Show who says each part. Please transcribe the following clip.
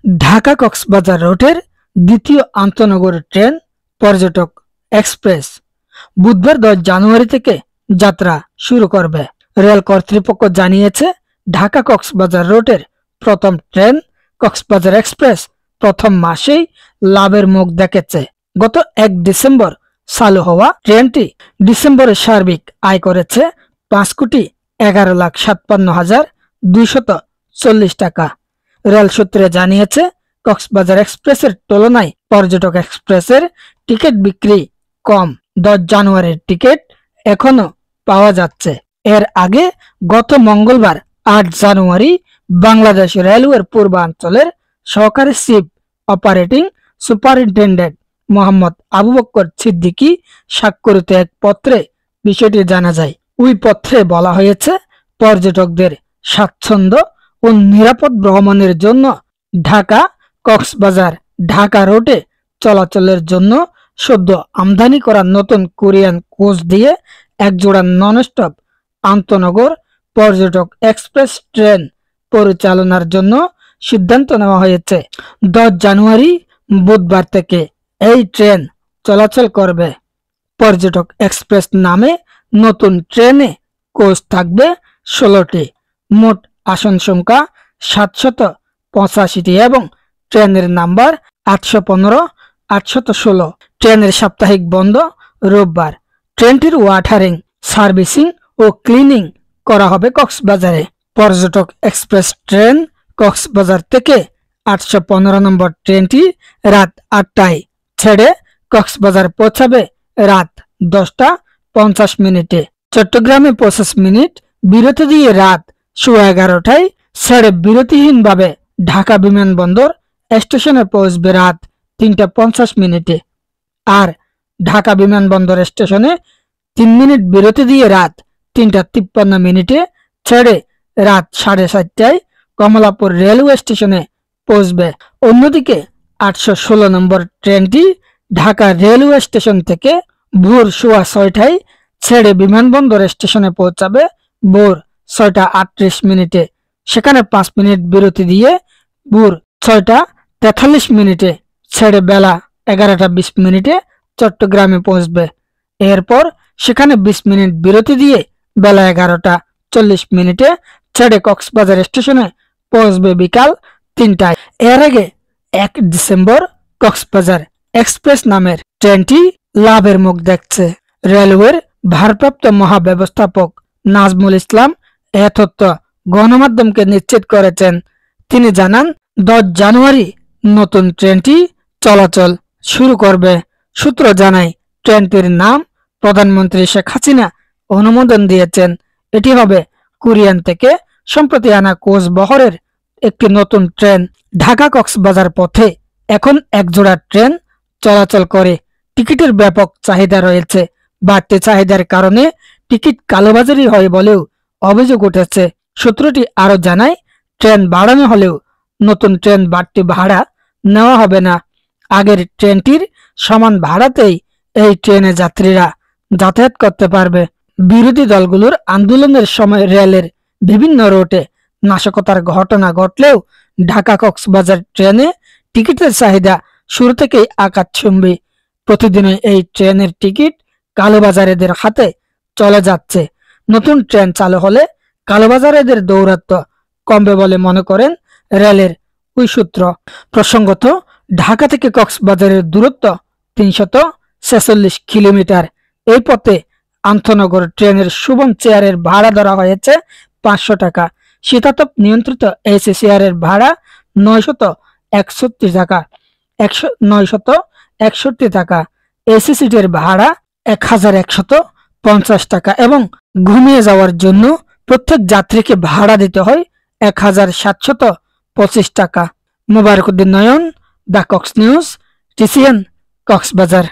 Speaker 1: ঢাকা কক্সবাজার রুটের দ্বিতীয় আন্তনগর ট্রেন পর্যটক এক্সপ্রেস বুধবার 10 জানুয়ারি থেকে যাত্রা শুরু করবে। রেল কর্তৃপক্ষ জানিয়েছে, ঢাকা কক্সবাজার রুটের প্রথম ট্রেন কক্সবাজার এক্সপ্রেস প্রথম মাসেই লাভের মুখ দেখেছে। গত 1 ডিসেম্বর চালু হওয়া ট্রেনটি ডিসেম্বরে সার্বিক আয় করেছে 5,11,57,240 টাকা। রেল সূত্রে জানিয়েছে, কক্সবাজার এক্সপ্রেসের তুলনায় পর্যটক এক্সপ্রেসের টিকিট বিক্রি কম। 10 জানুয়ারির টিকিট এখনো পাওয়া যাচ্ছে। এর আগে গত মঙ্গলবার 8 জানুয়ারি বাংলাদেশ রেলওয়ের পূর্বাঞ্চলের সহকারী chief operating superintendent Mohammad Abu Bakar Siddiqui স্বাক্ষরিত এক পত্রে বিষয়টি জানা যায়। ওই পত্রে বলা হয়েছে, পর্যটকদের স্বাচ্ছন্দ্য ও নিরাপদ ভ্রমণের জন্য ঢাকা কক্সবাজার ঢাকা রুটে চলাচলের জন্য সদ্য আমদানি করা নতুন কোরিয়ান কোচ দিয়ে একজোড়া ননস্টপ আন্তনগর পর্যটক এক্সপ্রেস ট্রেন পরিচালনার জন্য সিদ্ধান্ত নেওয়া হয়েছে। 10 জানুয়ারি বুধবার থেকে এই ট্রেন চলাচল করবে। পর্যটক এক্সপ্রেস নামে নতুন ট্রেনে কোচ থাকবে 16টি। মোট আসন সংখ্যা 785টি এবং ট্রেনের নাম্বার 815, 816। ট্রেনের সাপ্তাহিক বন্ধ রোববার। ট্রেনটির ওয়াটারিং, সার্ভিসিং ও ক্লিনিং করা হবে কক্সবাজারে। পর্যটক এক্সপ্রেস ট্রেন কক্সবাজার থেকে 815 নম্বর ট্রেনটি রাত 8টায় ছেড়ে কক্সবাজার পৌঁছাবে রাত 10টা 50 মিনিটে। চট্টগ্রামে 25 মিনিট বিরতি দিয়ে রাত 11:15টায় ছেড়ে বিরতিহীনভাবে ঢাকা বিমানবন্দর স্টেশনে পৌঁছবে রাত 3টা 50 মিনিটে। আর ঢাকা বিমানবন্দর স্টেশনে 3 মিনিট বিরতি দিয়ে রাত 3টা 53 মিনিটে ছেড়ে রাত 4:30টায় কমলাপুর রেলওয়ে স্টেশনে পৌঁছবে। অন্যদিকে 816 নম্বর ট্রেনটি ঢাকা রেলওয়ে স্টেশন থেকে ভোর 6:15টায় ছেড়ে বিমানবন্দর স্টেশনে পৌঁছাবে ভোর 6টা 38 মিনিটে। সেখানে 5 মিনিট বিরতি দিয়ে ভোর 6টা 43 মিনিটে ছেড়ে বেলা 11টা 20 মিনিটে চট্টগ্রামে পৌঁছবে। এরপর সেখানে 20 মিনিট বিরতি দিয়ে বেলা 11টা 40 মিনিটে ছেড়ে কক্সবাজার স্টেশনে পৌঁছবে বিকাল 3টায়। এর আগে 1 ডিসেম্বর কক্সবাজার এক্সপ্রেস নামের ট্রেনটি লাভের মুখ দেখছে। রেলওয়ের ভারপ্রাপ্ত মহাব্যবস্থাপক নাজমুল ইসলাম এ তথ্য গণমাধ্যমকে নিশ্চিত করেছেন। তিনি জানান, 10 জানুয়ারি নতুন ট্রেনটি চলাচল শুরু করবে। সূত্র জানায়, ট্রেনটির নাম প্রধানমন্ত্রী শেখ হাসিনা অনুমোদন দিয়েছেন। এটি হবে কোরিয়ান থেকে সম্প্রতি আনা কোচ বহরের একটি নতুন ট্রেন। ঢাকা কক্সবাজার পথে এখন একজোড়া ট্রেন চলাচল করে। টিকিটের ব্যাপক চাহিদা রয়েছে। বাড়তি চাহিদার কারণে টিকিট কালোবাজারি হয় বলেও অভিযোগ উঠেছে। সূত্রটি আরো জানায়, ট্রেন বাড়ানো হলেও নতুন ট্রেন বাড়তি ভাড়া নেওয়া হবে না। আগের ট্রেনটির সমান ভাড়াতেই এই ট্রেনে যাত্রীরা যাতায়াত করতে পারবে। বিরোধী দলগুলোর আন্দোলনের সময় রেলের বিভিন্ন রুটে নাশকতার ঘটনা ঘটলেও ঢাকা কক্সবাজার ট্রেনে টিকিটের চাহিদা শুরু থেকেই আকাশচুম্বী। প্রতিদিনই এই ট্রেনের টিকিট কালোবাজারিদের হাতে চলে যাচ্ছে। নতুন ট্রেন চালু হলে কালোবাজারিদের দৌরাত্ম্য কমবে বলে মনে করেন রেলের ওই সূত্র। প্রসঙ্গত, ঢাকা থেকে কক্সবাজারের দূরত্ব 346 কিলোমিটার। এই পথে আন্তনগর ট্রেনের শুভম চেয়ারের ভাড়া ধরা হয়েছে 500 টাকা। শীতাতপ নিয়ন্ত্রিত এসি চেয়ারের ভাড়া 961 টাকা। 961 টাকা। এসি সিটের ভাড়া 1150 টাকা এবং ঘুমিয়ে যাওয়ার জন্য প্রত্যেক যাত্রীকে ভাড়া দিতে হয় 1725 টাকা। Mobarakuddin Nayan, the Cox News, TCN, Cox's Bazar.